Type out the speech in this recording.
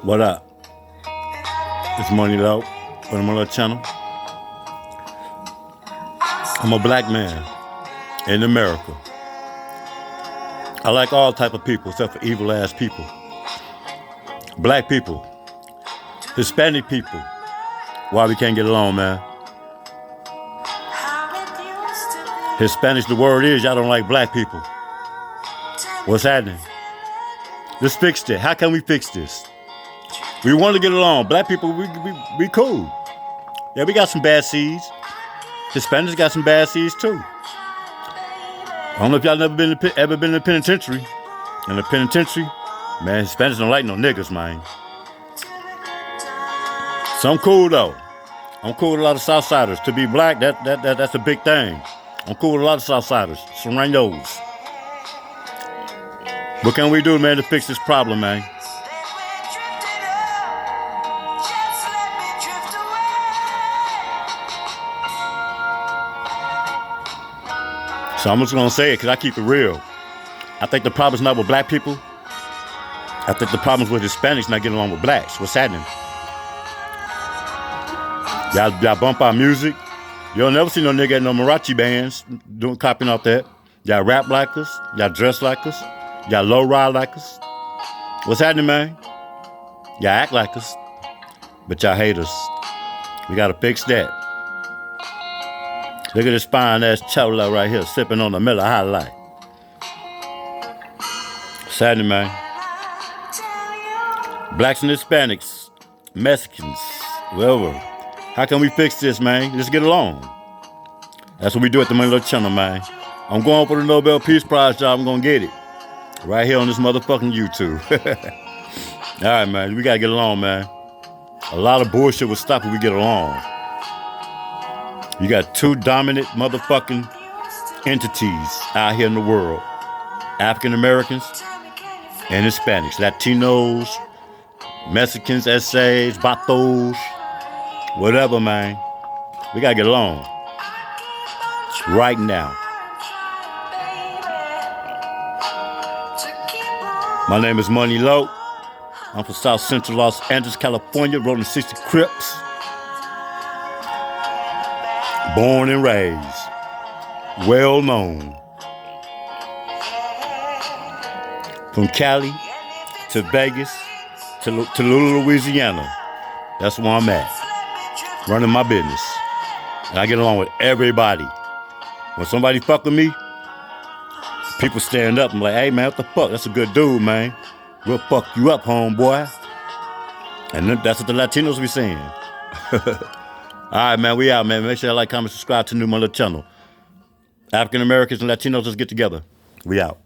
What up? It's Money Low on my little channel. I'm a black man in America. I like all type of people except for evil ass people. Black people, Hispanic people. Why we can't get along, man? Hispanics, the word is y'all don't like black people. What's happening? Let's fix it. How can we fix this? We want to get along. Black people, we cool. Yeah, we got some bad seeds. Hispanics got some bad seeds too. I don't know if y'all ever been in the penitentiary. In the penitentiary, man, Hispanics don't like no niggas, man. So I'm cool though. I'm cool with a lot of Southsiders. To be black, that's a big thing. I'm cool with a lot of Southsiders. Serenos. What can we do, man, to fix this problem, man? So I'm just gonna say it because I keep it real. I think the problem's not with black people. I think the problem's with Hispanics not getting along with blacks. What's happening? Y'all bump our music. You'll never see no nigga at no mariachi bands doing copying off that. Y'all rap like us. Y'all dress like us. Y'all low ride like us. What's happening, man? Y'all act like us, but y'all hate us. We gotta fix that. Look at this fine ass cholo right here sipping on the Miller High Life. What's happening, man? Blacks and Hispanics, Mexicans, whatever. How can we fix this, man? Let's get along. That's what we do at the Money Low channel, man. I'm going for the Nobel Peace Prize job. I'm gonna get it. Right here on this motherfucking YouTube. All right, man. We gotta get along, man. A lot of bullshit will stop if we get along. You got two dominant motherfucking entities out here in the world. African Americans and Hispanics. Latinos, Mexicans, essays, vatos, whatever, man. We gotta get along. Right now. My name is Money Low. I'm from South Central Los Angeles, California, rolling 60 Crips. Born and raised. Well known. From Cali to Vegas to Louisiana. That's where I'm at. Running my business. And I get along with everybody. When somebody fuck with me, people stand up and like, hey, man, what the fuck? That's a good dude, man. We'll fuck you up, homeboy. And that's what the Latinos be saying. All right, man, we out, man. Make sure you like, comment, subscribe to the new Money Low channel. African Americans and Latinos, let's get together. We out.